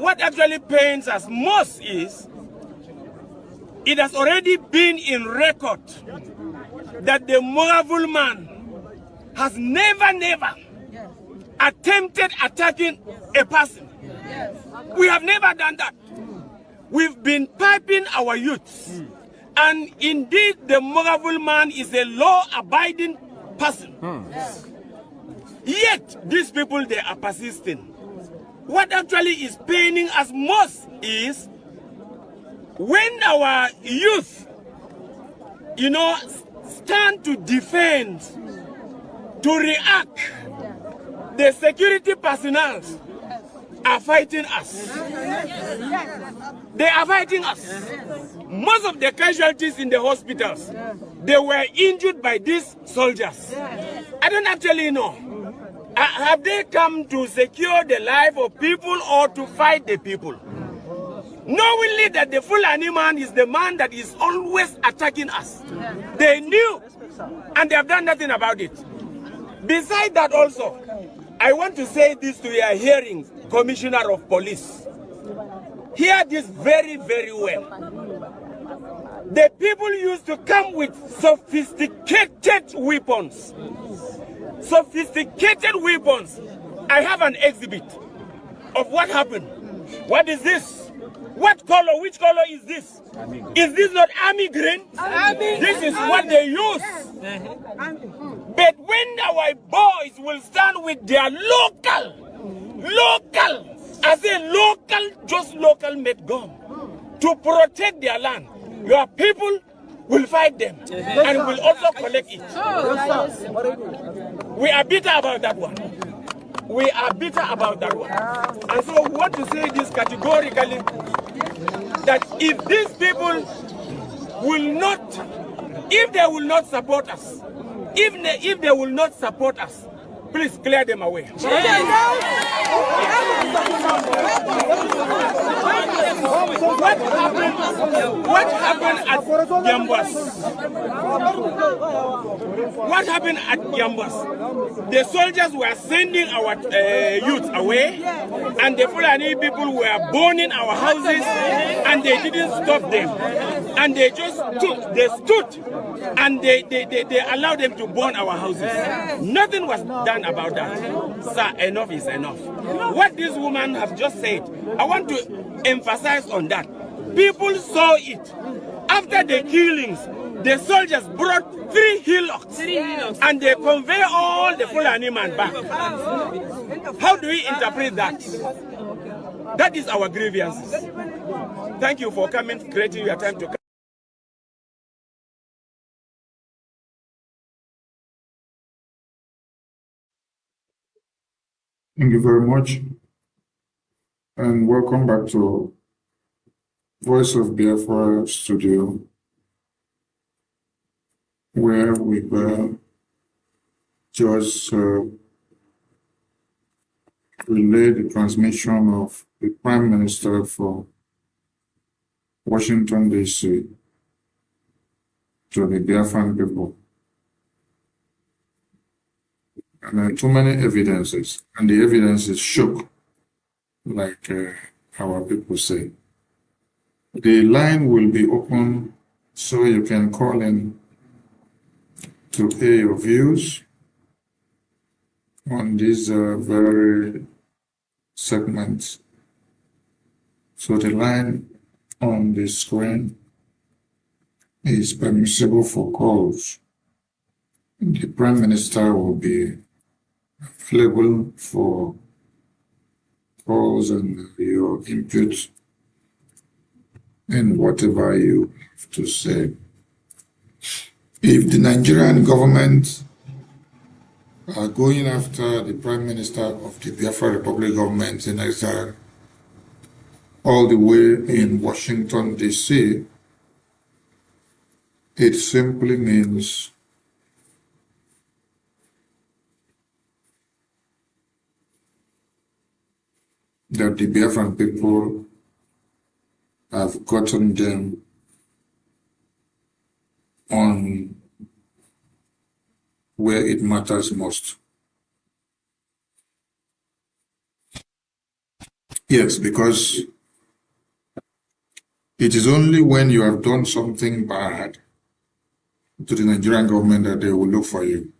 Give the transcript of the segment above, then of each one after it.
what actually pains us most is it has already been in record that the Moravul man has never attempted attacking a person. We have never done that. We've been piping our youths. And indeed, the Moravul man is a law-abiding person. Yet, these people, they are persisting. What actually is paining us most is when our youth, stand to defend, to react, the security personnel are fighting us. They are fighting us. Most of the casualties in the hospitals, they were injured by these soldiers. I don't actually know. Have they come to secure the life of people or to fight the people? Knowingly that the Fulani man is the man that is always attacking us. They knew, and they have done nothing about it. Besides that also, I want to say this to your hearing, Commissioner of Police. Hear this very, very well. The people used to come with sophisticated weapons. Sophisticated weapons. I have an exhibit of what happened. What is this? What color? Which color is this? Is this not army green? This is what they use. But when our boys will stand with their local, I say local, just local made gun to protect their land, your people will fight them and will also collect it. We are bitter about that one. We are bitter about that one. And so we want to say this categorically, that if these people will not, if they will not support us, if they will not support us, please clear them away. What happened at Yambas? What happened at Yambas? The soldiers were sending our youth away, and the Fulani people were burning our houses, and they didn't stop them. And they just stood, and they allowed them to burn our houses. Nothing was done about that. Sir, enough is enough. What this woman has just said, I want to emphasize on that. People saw it. After the killings, the soldiers brought 3 hillocks and they convey all the Fulani man back. How do we interpret that? That is our grievances. Thank you for coming, creating your time to come. Thank you very much, and welcome back to Voice of Biafra studio, where we just relayed the transmission of the Prime Minister from Washington, D.C. to the Biafran people. And there are too many evidences, and the evidence is shook, like our people say. The line will be open so you can call in to hear your views on these very segments. So the line on the screen is permissible for calls. The Prime Minister will be available for calls and your input in whatever you have to say. If the Nigerian government are going after the Prime Minister of the Biafra Republic government in exile all the way in Washington, D.C., it simply means that the Biafran people have gotten them on where it matters most. Yes, because it is only when you have done something bad to the Nigerian government that they will look for you.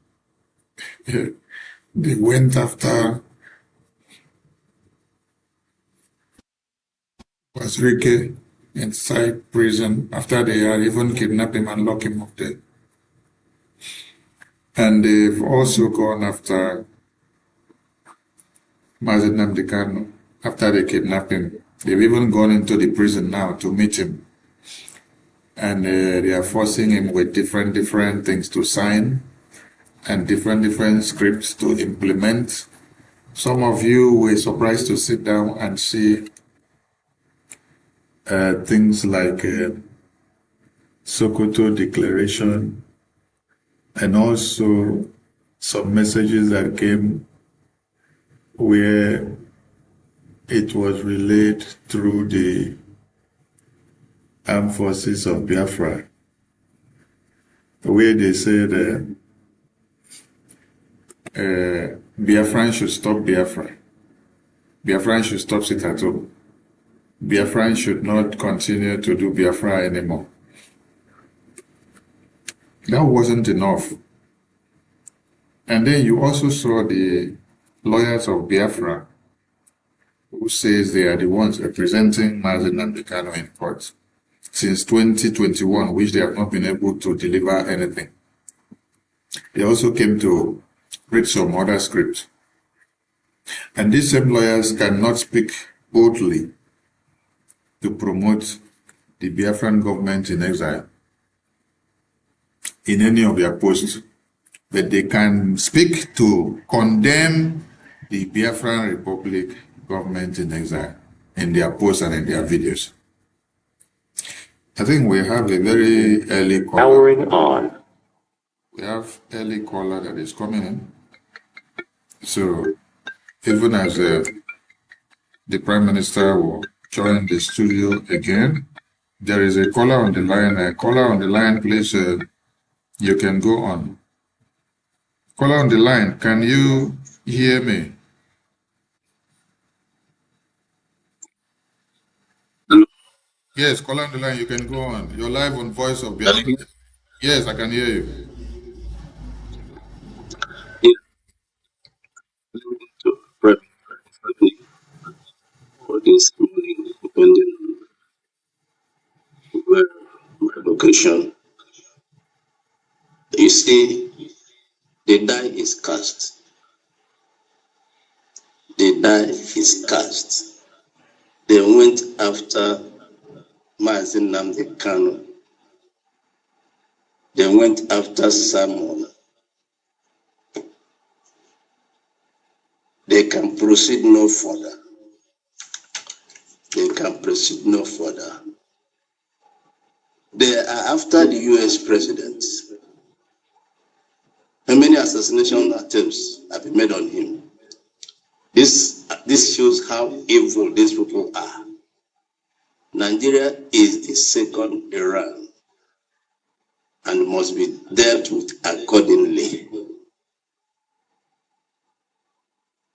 They went after Rike inside prison after they had even kidnapped him and locked him up there. And they've also gone after Mazen Namdekano after they kidnapped him. They've even gone into the prison now to meet him. And they are forcing him with different things to sign and different scripts to implement. Some of you were surprised to sit down and see things like Sokoto Declaration, and also some messages that came where it was relayed through the armed forces of Biafra, where they said Biafran should stop Biafra. Biafran should stop it at home. Biafran should not continue to do Biafra anymore. That wasn't enough. And then you also saw the lawyers of Biafra who says they are the ones representing Mazen Namdekano in court since 2021, which they have not been able to deliver anything. They also came to read some other script. And these same lawyers cannot speak boldly to promote the Biafran government in exile in any of their posts, but they can speak to condemn the Biafran Republic government in exile in their posts and in their videos. I think we have a very early caller. Powering on. We have early caller that is coming in. So even as the Prime Minister will join the studio again, there is a caller on the line. A caller on the line, please, you can go on. Caller on the line, can you hear me? Hello. Yes, caller on the line, you can go on. You're live on Voice of Biafra. Yes, I can hear you. Yeah. To prep for this morning, depending on where my location. You see, the die is cast. The die is cast. They went after Mazen Namdekano. They went after Samuel. They can proceed no further. They can proceed no further. They are after the US president. How many assassination attempts have been made on him? This shows how evil these people are. Nigeria is the second Iran and must be dealt with accordingly.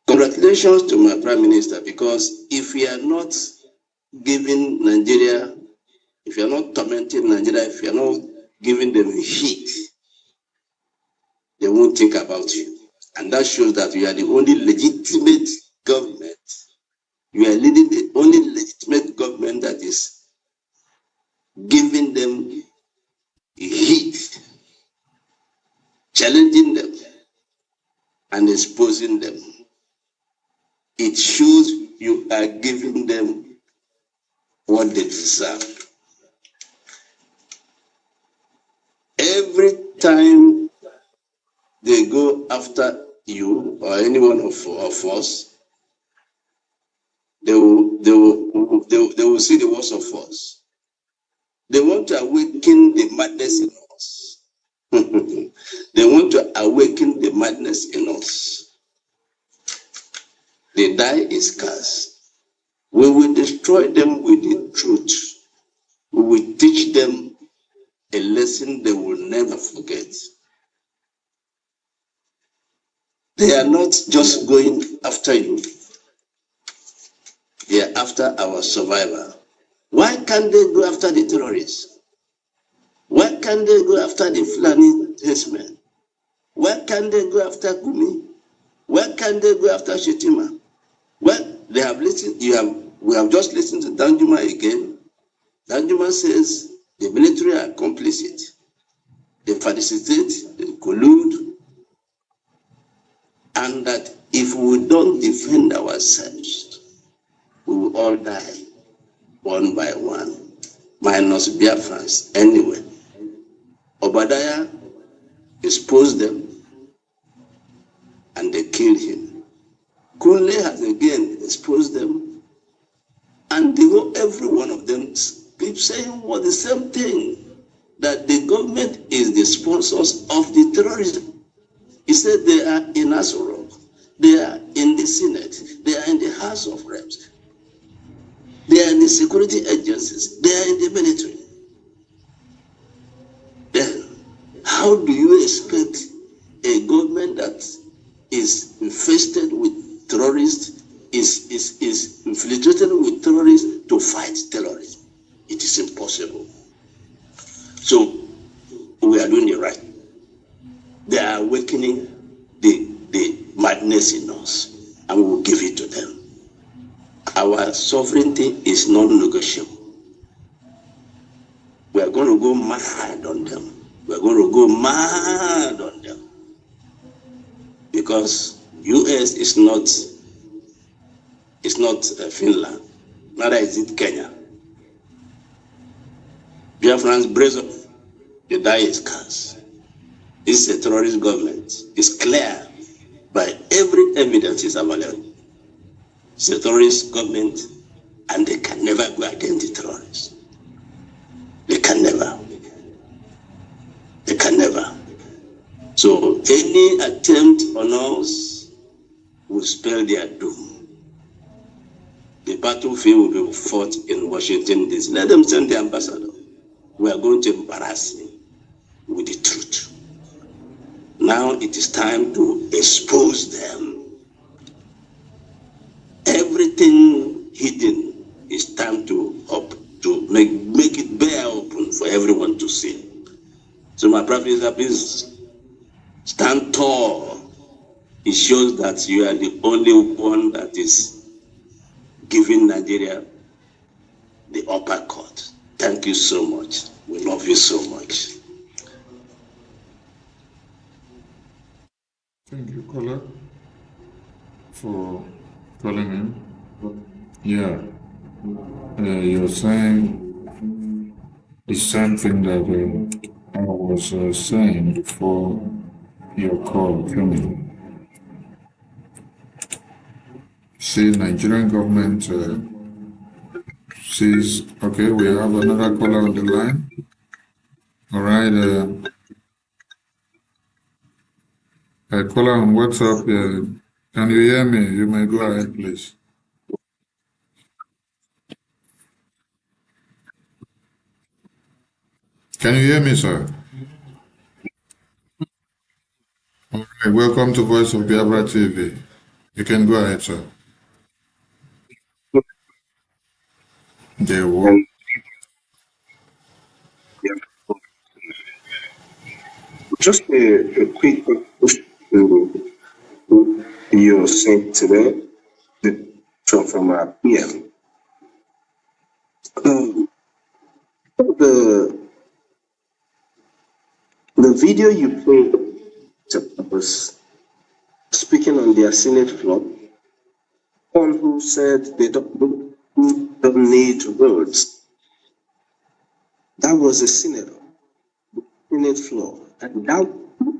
Congratulations to my Prime Minister, because if we are not giving Nigeria, if you are not tormenting Nigeria, if you are not giving them heat, they won't think about you. And that shows that you are the only legitimate government. You are leading the only legitimate government that is giving them heat, challenging them, and exposing them. It shows you are giving them what they deserve. Every time they go after you or any one of us, they will see the worst of us. They want to awaken the madness in us. They want to awaken the madness in us. The die is cast. We will destroy them with the truth. We will teach them a lesson they will never forget. They are not just going after you. They after our survivor? Why can't they go after the terrorists? Why can't they go after the Fulani herdsmen? Why can't they go after Gumi? Why can't they go after Shetima? Well, they have listened. We have just listened to Danjuma again. Danjuma says the military are complicit. They facilitate, they collude, and that if we don't defend ourselves, we will all die one by one, minus Biafrans. Anyway, Obadiah exposed them and they killed him. Kunle has again exposed them, and every one of them keeps saying the same thing, that the government is the sponsors of the terrorism. He said they are in Asorok, they are in the Senate, they are in the House of Reps, they are in the security agencies, they are in the military. Then, how do you expect a government that is infested with terrorists, is infiltrated with terrorists to fight terrorism? It is impossible. So, we are doing it right. They are awakening the madness in us, and we will give it to them. Our sovereignty is non-negotiable. We are going to go mad on them. We are going to go mad on them. Because US is not Finland, neither is it Kenya. Biafrans brace up, the die is cast. This is a terrorist government. It's clear by every evidence is available. It's a terrorist government, and they can never go against the terrorists. They can never. They can never. So any attempt on us will spell their doom. The battlefield will be fought in Washington, D.C. Let them send the ambassador. We are going to embarrass him with the truth. Now it is time to expose them. Everything hidden is time to make it bare open for everyone to see. So my brother, please stand tall. It shows that you are the only one that is giving Nigeria the upper cut. Thank you so much. We love you so much. Thank you, caller, for calling in. Yeah, you're saying the same thing that I was saying before your call came in. See, Nigerian government says, okay, we have another caller on the line. All right, caller on WhatsApp, can you hear me? You may go ahead, please. Can you hear me, sir? All right, welcome to Voice of Biafra TV. You can go ahead, sir. Just a quick push to your saying today, from our PM. The video you played was speaking on their Senate floor. One who said they don't need roads. That was a senator, Senate floor, and that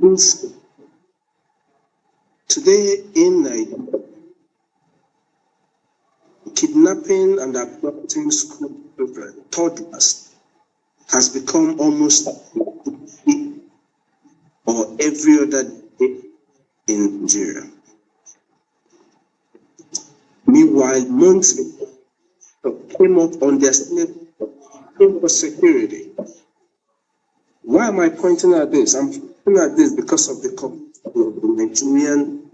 means today in Nigeria, kidnapping and abducting school children, toddlers, has become almost or every other day in Nigeria. Meanwhile, months came up on their Senate for security. Why am I pointing at this? I'm pointing at this because of the Nigerian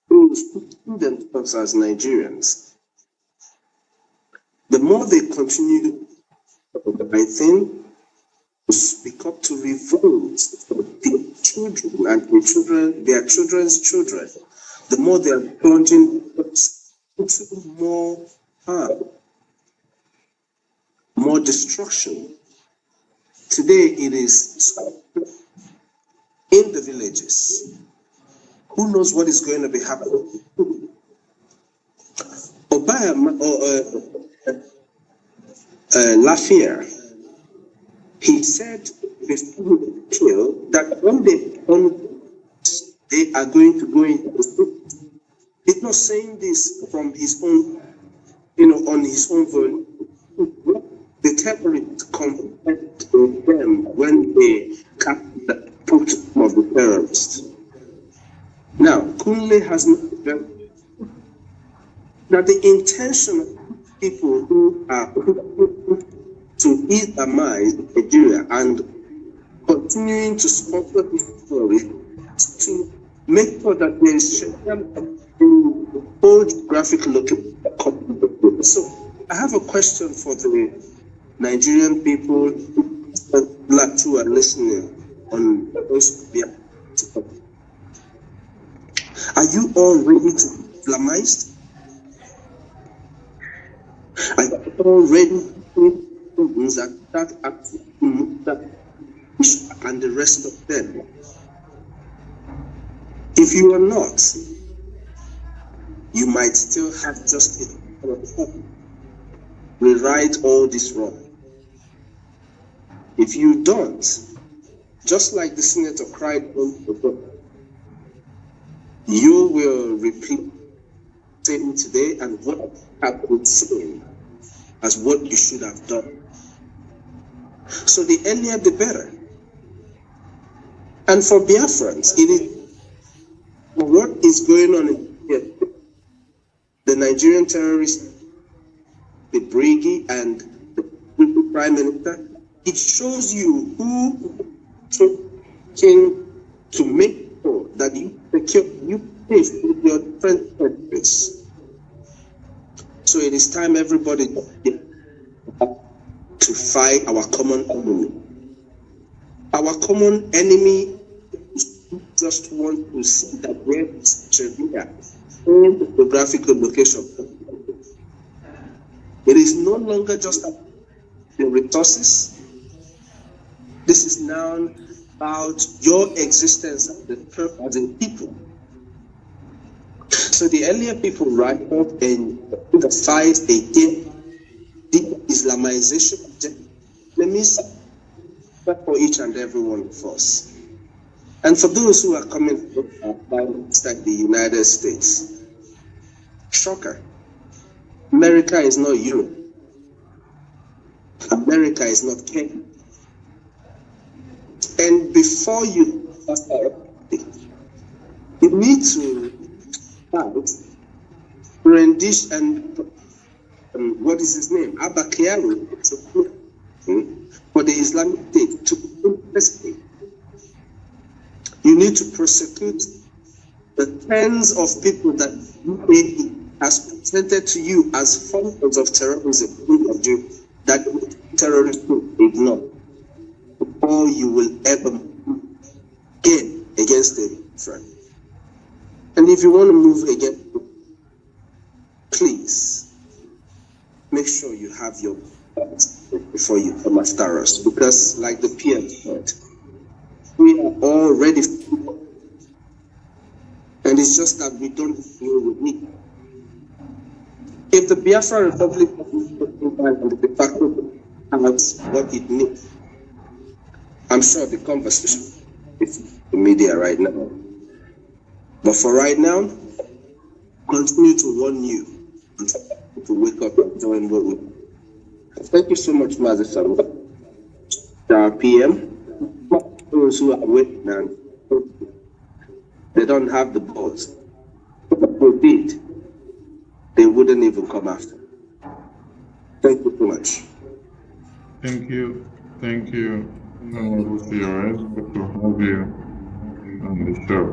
who see themselves as Nigerians. the more they continue the right thing, to speak up, to revolt for their children and their children's children, the more they are plunging into more harm, more destruction. Today it is in the villages. Who knows what is going to be happening? Lafayette, he said before he killed that when they are going to go into the city. He's not saying this from his own, on his own vote. The terrorists compared to them when they captured the of the terrorists. Now, Kunle has not that the intention of people who are to Islamize Nigeria and continuing to sponsor this story to make sure that there is whole geographic location. So I have a question for the Nigerian people who are listening on Facebook. Are you all ready to be Islamized? Are you all ready to that and the rest of them? If you are not, you might still have just rewrite all this wrong. If you don't, just like the senator cried, you will repeat saying today and what have been saying as what you should have done. So the earlier the better. And for Biafrans, it is what is going on here. The Nigerian terrorists, the Brgie and the Prime Minister, it shows you who came to make sure that you secure, you pay with your different countries. So it is time everybody to fight our common enemy. Our common enemy just want to see that there is Nigeria in the geographical location. It is no longer just the resources. This is now about your existence as a people. So the earlier people rise up and the fight against the Islamization. Let me say that for each and every one of us. And for those who are coming from like the United States, shocker, America is not Europe. America is not Kenya. And before you need to start rendition and what is his name? Abakiari for the Islamic State to investigate. You need to prosecute the tens of people that UAE has presented to you as founders of terrorism that terrorists will ignore. All you will ever gain against them, friend. And if you want to move again, please make sure you have your before you come after us, because like the PM said, we are all ready, and it's just that we don't deal with it. If the Biafra Republic and the de facto has what it needs, I'm sure the conversation is the media right now. But for right now, continue to warn you to wake up and join what we do. Thank you so much, Master Our PM, those who are waiting and they don't have the balls. But if they did, they wouldn't even come after. Thank you so much. Thank you. Thank you. Good to have you on the show.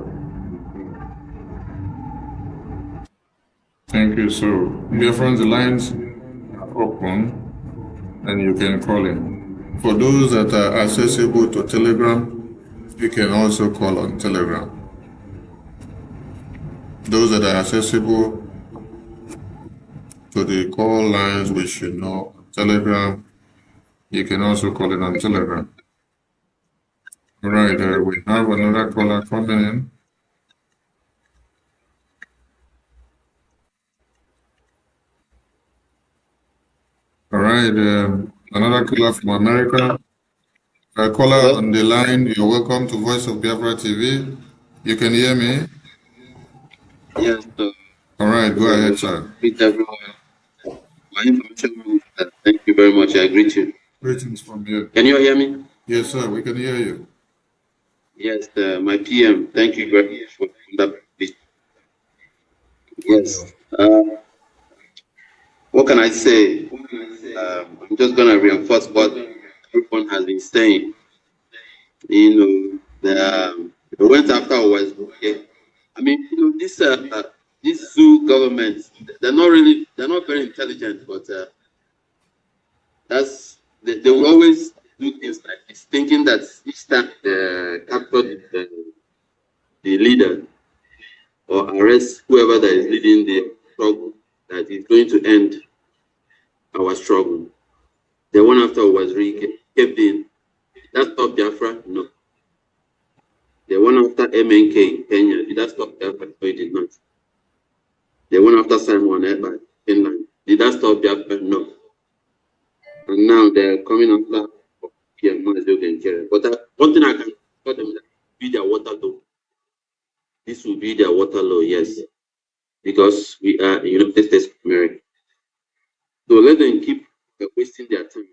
Thank you. So, dear friends, the lines open and you can call in. For those that are accessible to Telegram, you can also call on Telegram. Those that are accessible to the call lines, which you know, Telegram, you can also call it on Telegram. All right, we have another caller coming in. All right, another caller from America. Caller on the line, you're welcome to Voice of Biafra TV. You can hear me? Yes. All right, go ahead, sir. Greet everyone. My information is that. Thank you very much. I greet you. Greetings from you. Can you hear me? Yes, sir, we can hear you. Yes, my PM. Thank you very much for that. Yes. What can I say? I'm just going to reinforce what everyone has been saying. You know, the went after was okay. I mean, you know, this zoo government, they're not very intelligent, but they will always do things like this, thinking that each time they capture the leader or arrest whoever that is leading the struggle, that is going to end our struggle. The one after was really kept in. That stop Biafra? No. The one after MNK in Kenya, did that stop Biafra? No, it did not. The one after Simon Eba in Finland, did that stop Biafra? No. And now they're coming after PM Nkere. But one thing I can tell them, that be their Waterloo. This will be their Waterloo, yes. Because we are in United States of America. So let them keep wasting their time.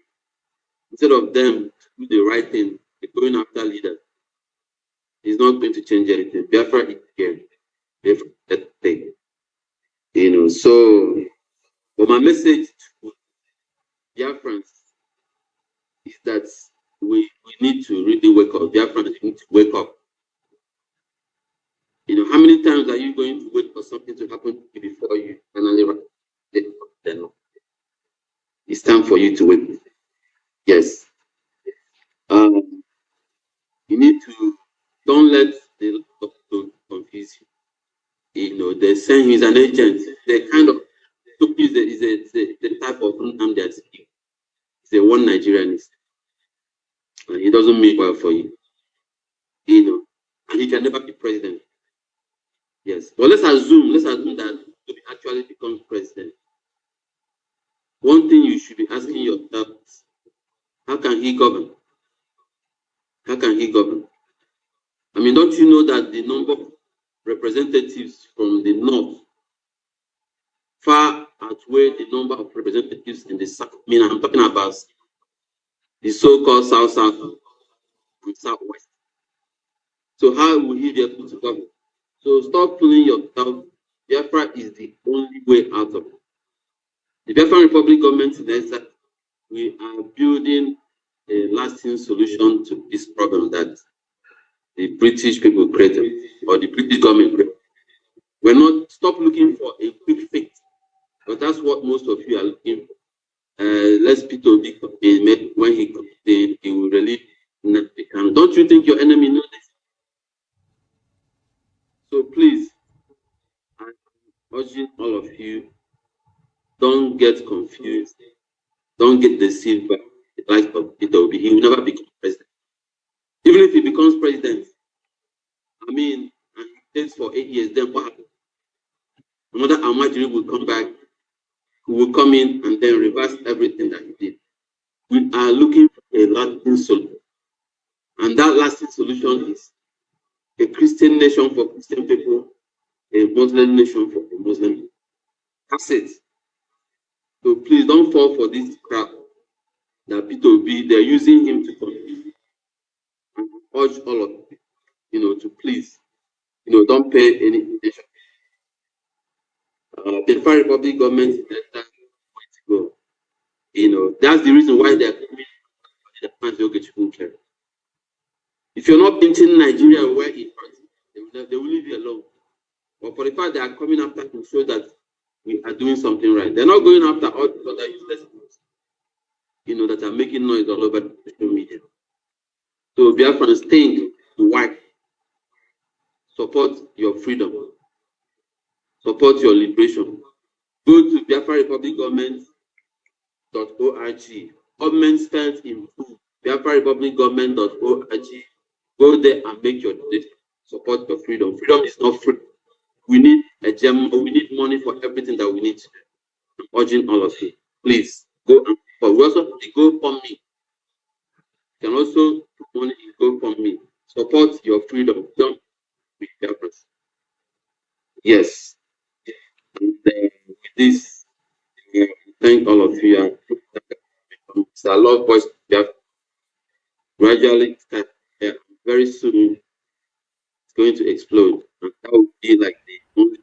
Instead of them to do the right thing, they're going after leaders. It's not going to change anything. Biafra is here. Biafra is that thing. You know, so but my message to Biafrans is that we need to really wake up. Biafrans need to wake up. You know, how many times are you going to wait for something to happen before you finally write? It's time for you to wait. Yes. You need to don't let the to confuse you. You know, they're saying he's an agent. They kind of is a type of that he's a one Nigerianist. And he doesn't mean well for you. You know, and he can never be president. Yes. But let's assume that to actually become president. One thing you should be asking yourself is, how can he govern? How can he govern? I mean, don't you know that the number of representatives from the north far outweigh the number of representatives in the south? I mean, I'm talking about the so-called south and southwest. So how will he be able to govern? So stop fooling yourself. Biafra is the only way out of it. The Biafra Republic government says that we are building a lasting solution to this problem that the British people created, or the British government created. We're not, stop looking for a quick fix, but that's what most of you are looking for. Let's P2B campaign, when he campaign, he will relieve the can. Don't you think your enemy knows this? So please, I'm urging all of you, don't get confused, don't get deceived by the likes of P2B. He will never become president. Even if he becomes president, I mean, and he stays for 8 years, then what happens? Another Ahmadiyya will come back, who will come in and then reverse everything that he did. We are looking for a lasting solution. And that lasting solution is a Christian nation for Christian people, a Muslim nation for the Muslim people. That's it. So please don't fall for this crap that P2B, they're using him to confuse. And I urge all of you, to please, don't pay any attention. The Federal Republic government is that way to go. That's the reason why they're coming to the plans of Nkere. If you're not painting Nigeria where it hurts, they will leave you alone. But for the fact they are coming after to show that we are doing something right, they're not going after all the other useless that are making noise all over the social media. So Biafrans, think why. Support your freedom. Support your liberation. Go to Biafra Republic Government.org. Government stands improved. Biafra Republic Government.org. Go there and make your decision. Support your freedom. Freedom is not free. We need a gem. We need money for everything that we need to do. I'm urging all of you, please go and but we also go for me. You can also put money in go for me. Support your freedom. Don't be helpless. Yes. And with this, thank all of you. It's a lot of voice gradually very soon it's going to explode. And that will be like the only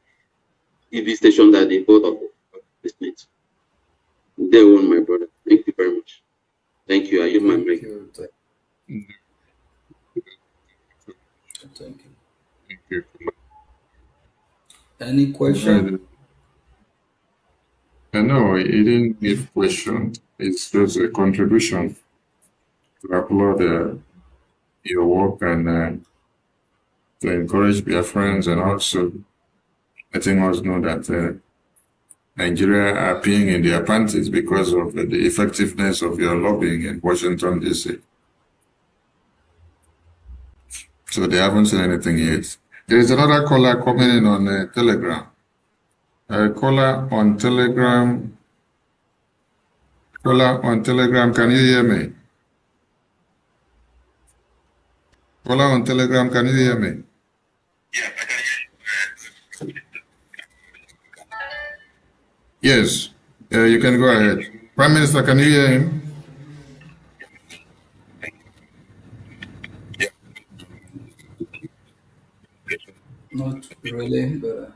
TV station that they both of listening to. They won, my brother. Thank you very much. Thank you. I use my mic. Thank you. Any question? No, it didn't give question. It's just a contribution to applaud your work and to encourage Biafrans and also letting us know that Nigeria are peeing in their panties because of the effectiveness of your lobbying in Washington, D.C. So they haven't said anything yet. There is another caller coming in on Telegram. Caller on Telegram. Caller on Telegram, can you hear me? Caller on Telegram, can you hear me? Yeah, I can hear you. Yes, you can go ahead. Prime Minister, can you hear him? Not really, but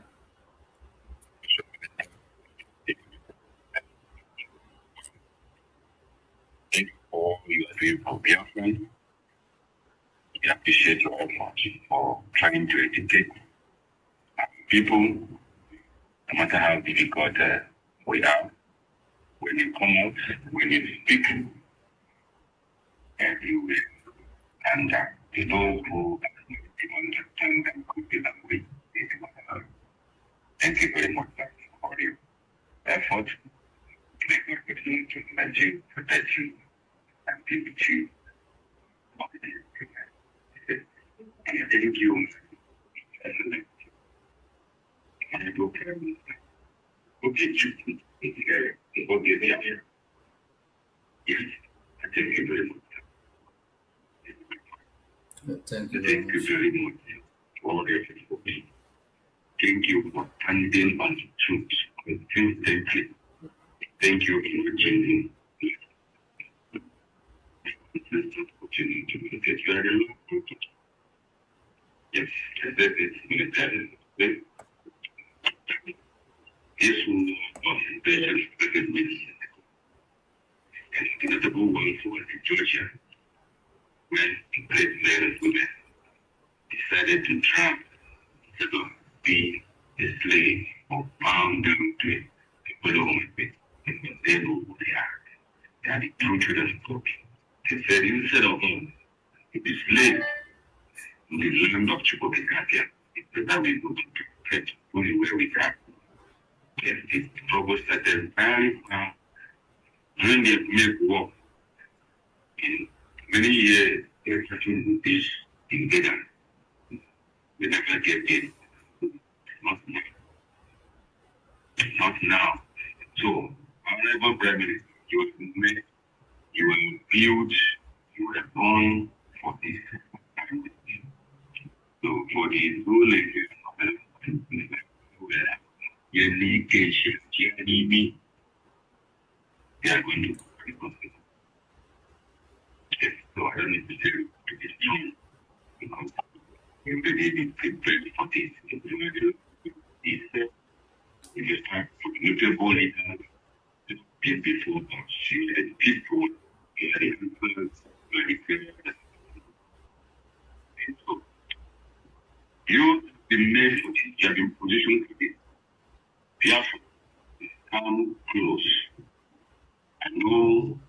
Thank you for all you are doing for Biafra. We appreciate your effort for trying to educate people, no matter how difficult we are. When you come out, when you speak, everywhere, and to those who understand and could be that way, thank you very much for your effort. May God continue to bless you, protect you, and be with you. And thank you. Okay, yes, thank you very much. thank you very Thank you much. very much for all your support. Thank you for standing on the truth consistently. Thank you for changing. Yes, that is military. This was better recognition. And the one for Georgia, when the president decided to trap instead of being a slave or bound down to it, people don't it. And they know who they are. They are the true children of God. They said instead of them, to be slave in the land of Chukwukatia, it's better we go to get fully where we can. Yes, this trouble started very far. When they make war, in many years, they're touching this together. We never get it. Not now. Not now. So, honorable Prime Minister, you will build, you were born for this. So, for the rule of your leakage, they are going to be responsible. Yes, so I don't need to say to be strong because you really prepared for this. If you start to notable leaders, people are shielded, people are influenced by the so you the made for this, you have been positioned for this. Biafra come close. I know